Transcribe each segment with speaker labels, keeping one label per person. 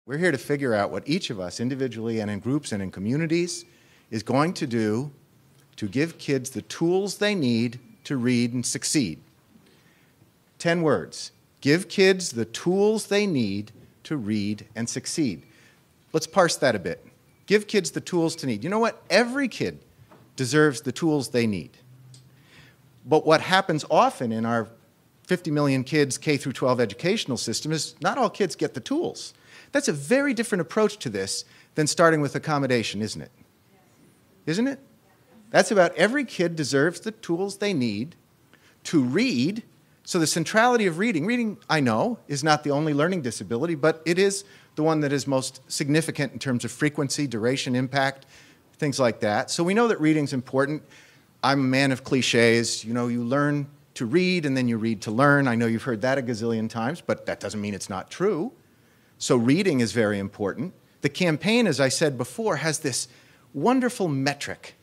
Speaker 1: We're here to figure out what each of us, individually and in groups and in communities, is going to do to give kids the tools they need to read and succeed. 10 words. Give kids the tools they need to read and succeed. Let's parse that a bit. Give kids the tools to need. You know what? Every kid deserves the tools they need. But what happens often in our 50 million kids K through 12 educational system is not all kids get the tools. That's a very different approach to this than starting with accommodation, isn't it? Isn't it? That's about every kid deserves the tools they need to read. So the centrality of reading, I know, is not the only learning disability, but it is the one that is most significant in terms of frequency, duration, impact, things like that. So we know that reading's important. I'm a man of cliches. You know, you learn to read and then you read to learn. I know you've heard that a gazillion times, but that doesn't mean it's not true. So reading is very important. The campaign, as I said before, has this wonderful metric.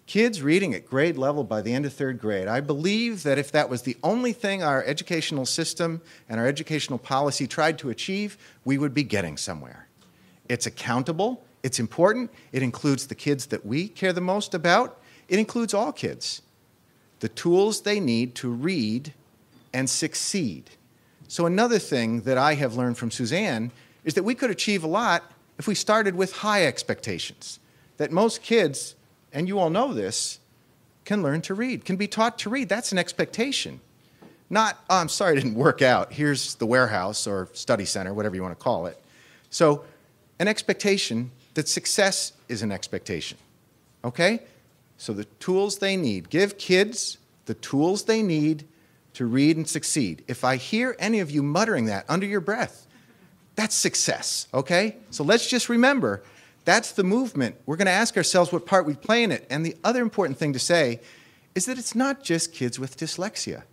Speaker 1: Kids reading at grade level by the end of third grade. I believe that if that was the only thing our educational system and our educational policy tried to achieve, we would be getting somewhere. It's accountable, it's important, it includes the kids that we care the most about, it includes all kids. The tools they need to read and succeed. So another thing that I have learned from Suzanne is that we could achieve a lot if we started with high expectations. That most kids, and you all know this, can learn to read, can be taught to read. That's an expectation. Not, oh, I'm sorry it didn't work out. Here's the warehouse or study center, whatever you want to call it. So an expectation that success is an expectation. Okay? So the tools they need. Give kids the tools they need to read and succeed. If I hear any of you muttering that under your breath, that's success, okay? So let's just remember, that's the movement. We're going to ask ourselves what part we play in it. And the other important thing to say is that it's not just kids with dyslexia.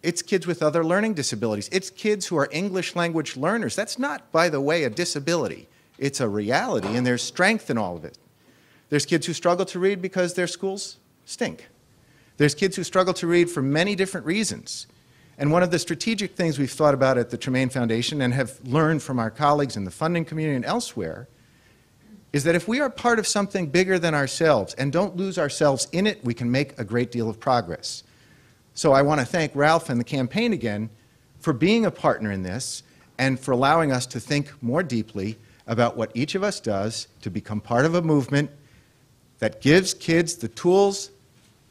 Speaker 1: It's kids with other learning disabilities. It's kids who are English language learners. That's not, by the way, a disability. It's a reality, and there's strength in all of it. There's kids who struggle to read because their schools stink. There's kids who struggle to read for many different reasons. And one of the strategic things we've thought about at the Tremaine Foundation and have learned from our colleagues in the funding community and elsewhere is that if we are part of something bigger than ourselves and don't lose ourselves in it, we can make a great deal of progress. So I want to thank Ralph and the campaign again for being a partner in this and for allowing us to think more deeply about what each of us does to become part of a movement that gives kids the tools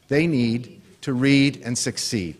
Speaker 1: they need to read and succeed.